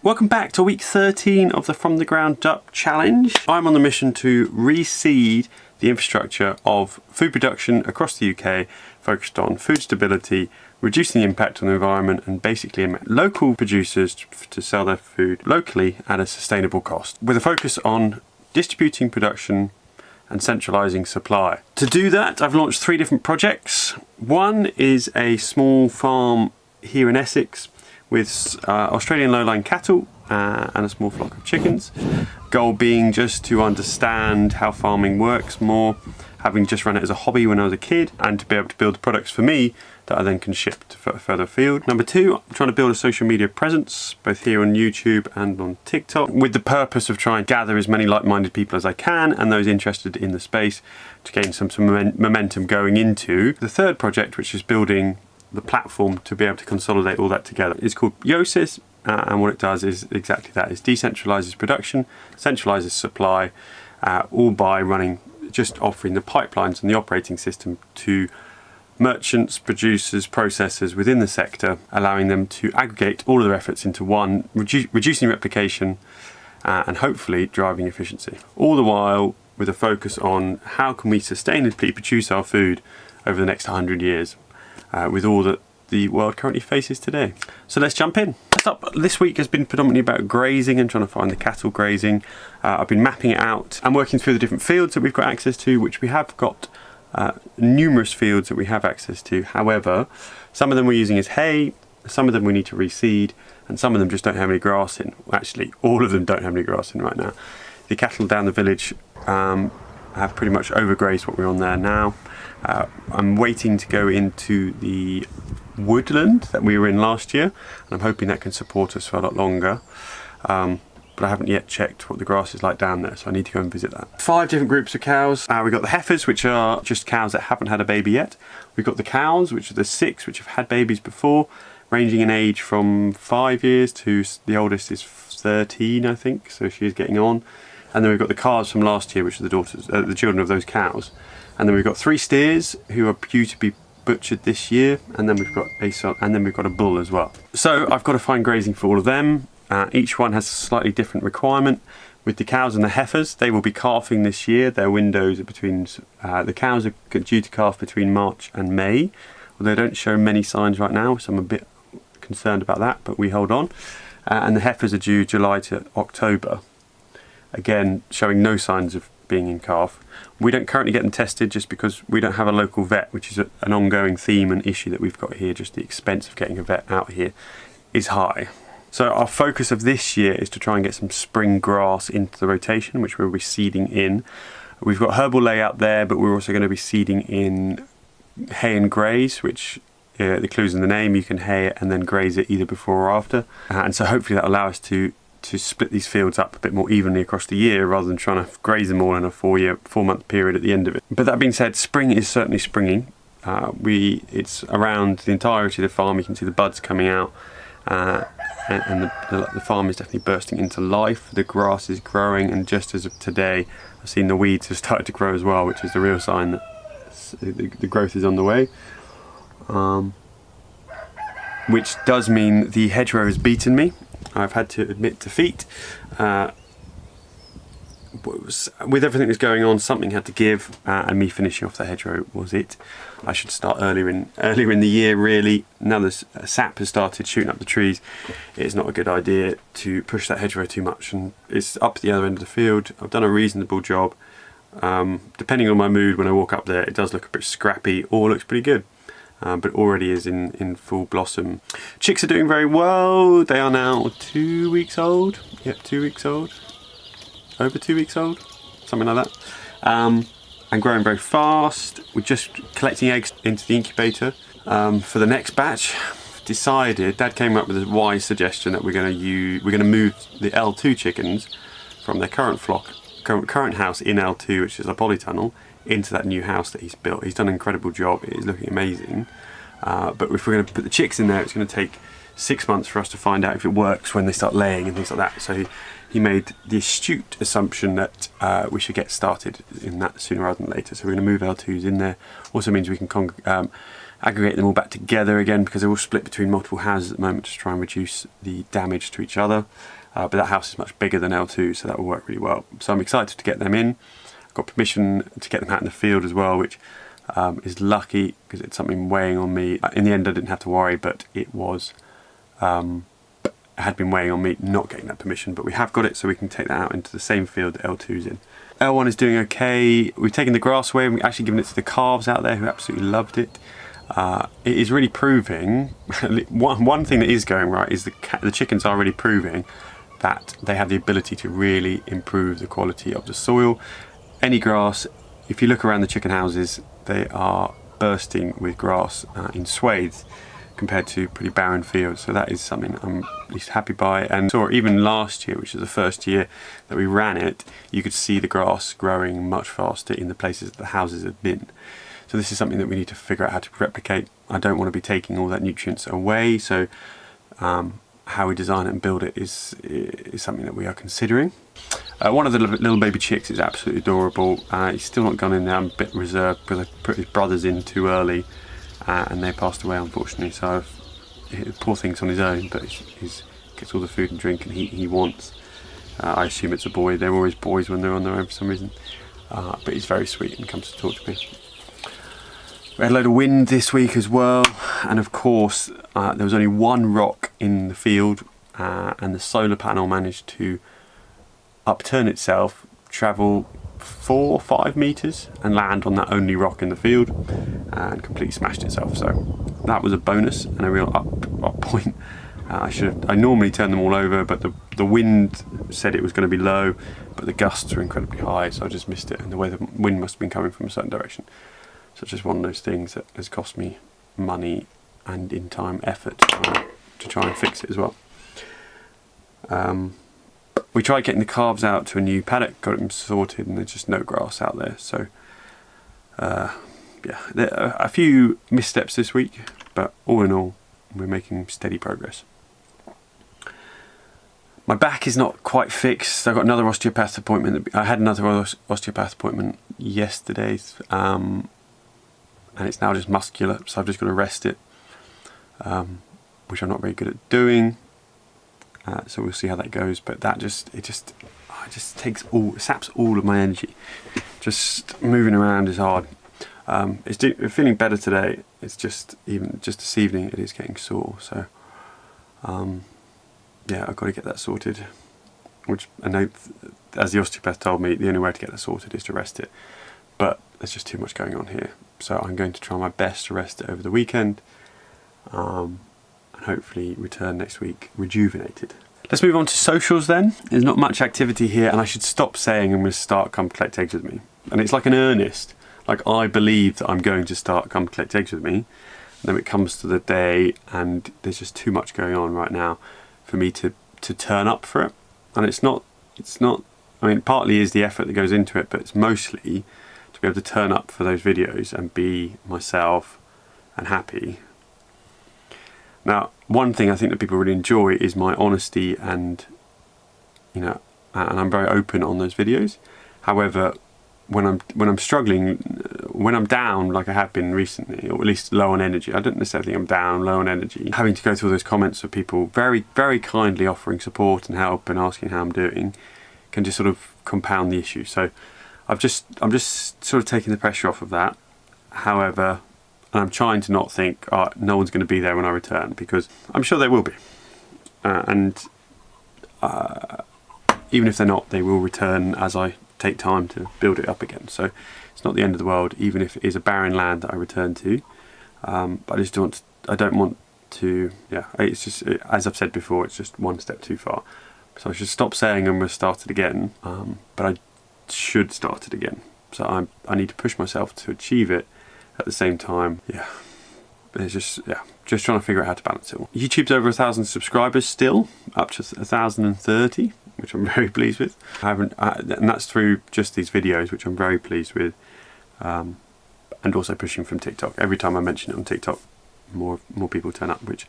Welcome back to week 13 of the From the Ground Up Challenge. I'm on the mission to reseed the infrastructure of food production across the UK, focused on food stability, reducing the impact on the environment, and basically local producers to sell their food locally at a sustainable cost, with a focus on distributing production and centralising supply. To do that, I've launched 3 different projects. One is a small farm here in Essex with Australian lowline cattle and a small flock of chickens. Goal being just to understand how farming works more, having just run it as a hobby when I was a kid, and to be able to build products for me that I then can ship to further afield. Number 2, I'm trying to build a social media presence, both here on YouTube and on TikTok, with the purpose of trying to gather as many like-minded people as I can and those interested in the space to gain some momentum going into the third project, which is building the platform to be able to consolidate all that together. It's called Yosis, and what it does is exactly that. It decentralizes production, centralizes supply, all by just offering the pipelines and the operating system to merchants, producers, processors within the sector, allowing them to aggregate all of their efforts into one, reducing replication and hopefully driving efficiency. All the while with a focus on how can we sustainably produce our food over the next 100 years. With all that the world currently faces today. So let's jump in. First up, this week has been predominantly about grazing and trying to find the cattle grazing. I've been mapping it out and working through the different fields that we've got access to, which we have got numerous fields that we have access to. However, some of them we're using as hay, some of them we need to reseed, and some of them just don't have any grass in. Actually, all of them don't have any grass in right now. The cattle down the village have pretty much overgrazed what we're on there now. I'm waiting to go into the woodland that we were in last year, and I'm hoping that can support us for a lot longer. But I haven't yet checked what the grass is like down there, so I need to go and visit that. 5 different groups of cows. We've got the heifers, which are just cows that haven't had a baby yet. We've got the cows, which are the 6, which have had babies before, ranging in age from 5 years to the oldest is 13, I think, so she is getting on. And then we've got the calves from last year, which are the children of those cows. And then we've got 3 steers who are due to be butchered this year, and then we've got a bull as well. So I've got to find grazing for all of them. Each one has a slightly different requirement. With the cows and the heifers, they will be calving this year. Their windows are between the cows are due to calf between March and May, although they don't show many signs right now, so I'm a bit concerned about that, but we hold on. And the heifers are due July to October, again showing no signs of being in calf. We don't currently get them tested just because we don't have a local vet, which is an ongoing theme and issue that we've got here. Just the expense of getting a vet out here is high. So our focus of this year is to try and get some spring grass into the rotation, which we'll be seeding in. We've got herbal layout there, but we're also going to be seeding in hay and graze, which the clue's in the name. You can hay it and then graze it either before or after. And so hopefully that'll allow us to split these fields up a bit more evenly across the year rather than trying to graze them all in a 4-month period at the end of it. But that being said, spring is certainly springing. It's around the entirety of the farm. You can see the buds coming out, and the farm is definitely bursting into life. The grass is growing, and just as of today, I've seen the weeds have started to grow as well, which is the real sign that the growth is on the way. Which does mean the hedgerow has beaten me. I've had to admit defeat. With everything that's going on, something had to give, and me finishing off the hedgerow was it. I should start earlier in the year, really. Now the sap has started shooting up the trees, it's not a good idea to push that hedgerow too much, and it's up to the other end of the field. I've done a reasonable job. Depending on my mood when I walk up there, it does look a bit scrappy or looks pretty good. But already is in full blossom. Chicks are doing very well. They are now 2 weeks old. Yep, 2 weeks old. Over 2 weeks old, something like that. And growing very fast. We're just collecting eggs into the incubator for the next batch. Decided, Dad came up with a wise suggestion that we're going to move the L2 chickens from their current house in L2, which is a polytunnel, into that new house that he's built. He's done an incredible job. It is looking amazing. But if we're going to put the chicks in there, it's going to take 6 months for us to find out if it works when they start laying and things like that. So he made the astute assumption that we should get started in that sooner rather than later. So we're going to move L2s in there. Also means we can aggregate them all back together again, because they're all split between multiple houses at the moment to try and reduce the damage to each other. But that house is much bigger than L2, so that will work really well. So I'm excited to get them in. I've got permission to get them out in the field as well, which is lucky because it's something weighing on me. In the end I didn't have to worry, but it was had been weighing on me not getting that permission, but we have got it, so we can take that out into the same field that L2's in. L1 is doing okay. We've taken the grass away and we've actually given it to the calves out there, who absolutely loved it. It is really proving, one thing that is going right is the chickens are really proving that they have the ability to really improve the quality of the soil. Any grass, if you look around the chicken houses, they are bursting with grass in swathes compared to pretty barren fields. So that is something I'm at least happy by. And so even last year, which is the first year that we ran it, you could see the grass growing much faster in the places that the houses had been. So this is something that we need to figure out how to replicate. I don't want to be taking all that nutrients away, so how we design it and build it is something that we are considering. One of the little baby chicks is absolutely adorable. He's still not gone in there. I'm a bit reserved because I put his brothers in too early and they passed away, unfortunately. So poor thing's on his own, but he gets all the food and drink and he wants. I assume it's a boy. They're always boys when they're on their own for some reason. But he's very sweet and comes to talk to me. We had a load of wind this week as well, and of course there was only one rock in the field, and the solar panel managed to upturn itself, travel 4 or 5 meters and land on that only rock in the field and completely smashed itself. So that was a bonus and a real up point. I normally turn them all over, but the wind said it was going to be low, but the gusts were incredibly high, so I just missed it, and the wind must have been coming from a certain direction. So it's just one of those things that has cost me money and in time effort to try and fix it as well. We tried getting the calves out to a new paddock, got them sorted, and there's just no grass out there. So yeah, there are a few missteps this week, but all in all, we're making steady progress. My back is not quite fixed. I got another osteopath appointment. I had another osteopath appointment yesterday. And it's now just muscular, so I've just got to rest it, which I'm not very good at doing. So we'll see how that goes. But that it just saps all of my energy. Just moving around is hard. It's feeling better today. It's just this evening it is getting sore. So yeah, I've got to get that sorted. Which I know, as the osteopath told me, the only way to get that sorted is to rest it. But there's just too much going on here. So I'm going to try my best to rest it over the weekend and hopefully return next week rejuvenated. Let's move on to socials then. There's not much activity here, and I should stop saying I'm going to start Come Collect Eggs with me. And it's like an earnest. Like, I believe that I'm going to start Come Collect Eggs with me. And then it comes to the day and there's just too much going on right now for me to turn up for it. And it's not, I mean, partly is the effort that goes into it, but it's mostly to be able to turn up for those videos and be myself and happy. Now, one thing I think that people really enjoy is my honesty and, and I'm very open on those videos. However, when I'm struggling, when I'm down like I have been recently, or at least low on energy, I don't necessarily think I'm down, low on energy, having to go through all those comments of people very, very kindly offering support and help and asking how I'm doing can just sort of compound the issue. So I'm just sort of taking the pressure off of that. However, and I'm trying to not think, oh, no one's going to be there when I return, because I'm sure they will be. Even if they're not, they will return as I take time to build it up again. So it's not the end of the world, even if it is a barren land that I return to. But I don't want to, it's just, as I've said before, it's just one step too far. So I should stop saying I'm going to start it again, but I should start it again. So I need to push myself to achieve it at the same time. It's just trying to figure out how to balance it all. YouTube's over 1,000 subscribers still, up to 1,030, which I'm very pleased with. And that's through just these videos, which I'm very pleased with, and also pushing from TikTok. Every time I mention it on TikTok, more people turn up, which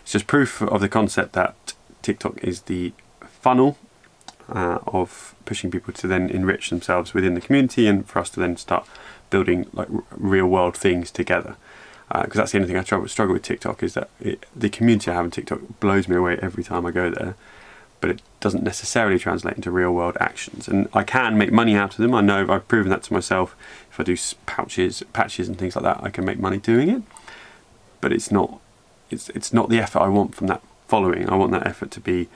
is just proof of the concept that TikTok is the funnel of pushing people to then enrich themselves within the community, and for us to then start building like real world things together. because that's the only thing I struggle with TikTok, is that the community I have on TikTok blows me away every time I go there, but it doesn't necessarily translate into real world actions. And I can make money out of them. I know, I've proven that to myself. If I do patches and things like that, I can make money doing it. But it's not the effort I want from that following. I want that effort to be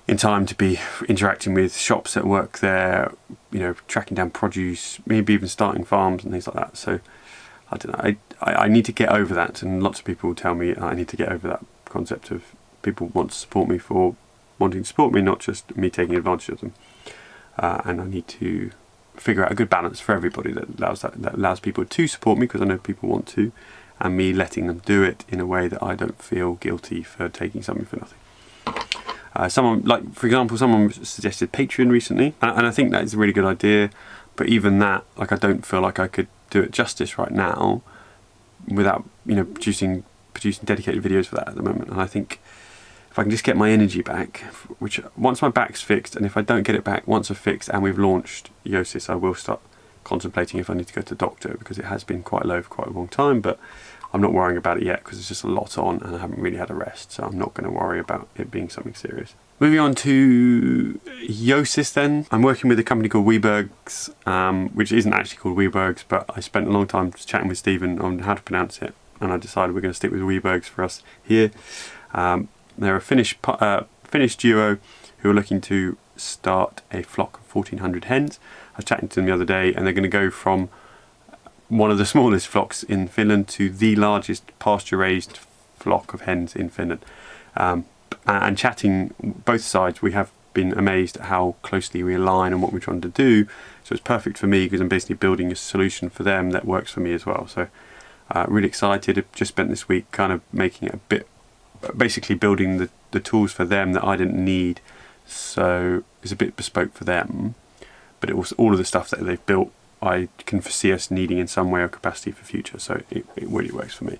in time to be interacting with shops that work there, you know, tracking down produce, maybe even starting farms and things like that. So I don't know, I need to get over that, and lots of people tell me I need to get over that concept of people want to support me for wanting to support me, not just me taking advantage of them. And I need to figure out a good balance for everybody that allows people to support me, because I know people want to, and me letting them do it in a way that I don't feel guilty for taking something for nothing. For example, someone suggested Patreon recently, and I think that is a really good idea, but even that, like, I don't feel like I could do it justice right now without, you know, producing dedicated videos for that at the moment. And I think if I can just get my energy back, which once my back's fixed, and if I don't get it back once I've fixed and we've launched Yosis, I will start contemplating if I need to go to the doctor, because it has been quite low for quite a long time, but I'm not worrying about it yet because it's just a lot on and I haven't really had a rest, so I'm not going to worry about it being something serious. Moving on to Yosis then. I'm working with a company called Weebergs, which isn't actually called Weebergs, but I spent a long time chatting with Stephen on how to pronounce it, and I decided we're going to stick with Weebergs for us here. They're a Finnish duo who are looking to start a flock of 1,400 hens. I was chatting to them the other day, and they're going to go from one of the smallest flocks in Finland to the largest pasture-raised flock of hens in Finland. And chatting both sides, we have been amazed at how closely we align on what we're trying to do. So it's perfect for me because I'm basically building a solution for them that works for me as well. So really excited. I've just spent this week kind of making it a bit, basically building the tools for them that I didn't need. So it's a bit bespoke for them, but it was all of the stuff that they've built I can foresee us needing in some way or capacity for future, so it really works for me.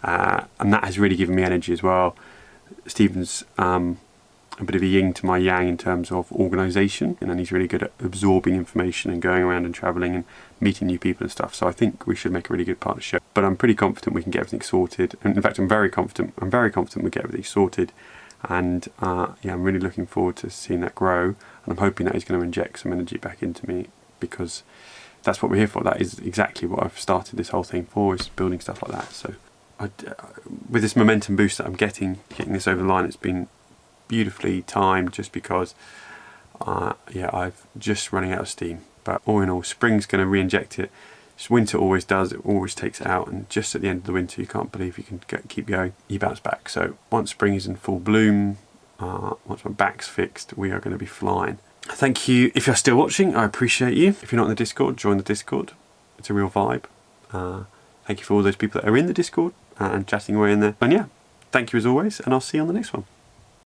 And that has really given me energy as well. Stephen's a bit of a yin to my yang in terms of organisation, and then he's really good at absorbing information and going around and travelling and meeting new people and stuff, so I think we should make a really good partnership. But I'm pretty confident we can get everything sorted, and in fact I'm very confident we get everything sorted, and yeah, I'm really looking forward to seeing that grow, and I'm hoping that he's going to inject some energy back into me, because that's what we're here for. That is exactly what I've started this whole thing for, is building stuff like that. So with this momentum boost that I'm getting this over the line, it's been beautifully timed, just because yeah, I've just running out of steam. But all in all, spring's going to re-inject it. Winter always does, it always takes it out, and just at the end of the winter you can't believe you can keep going. You bounce back. So once spring is in full bloom, once my back's fixed, we are going to be flying. Thank you if you're still watching, I appreciate you. If you're not in the Discord, join the Discord. It's a real vibe. Thank you for all those people that are in the Discord and chatting away in there. And yeah, thank you as always, and I'll see you on the next one.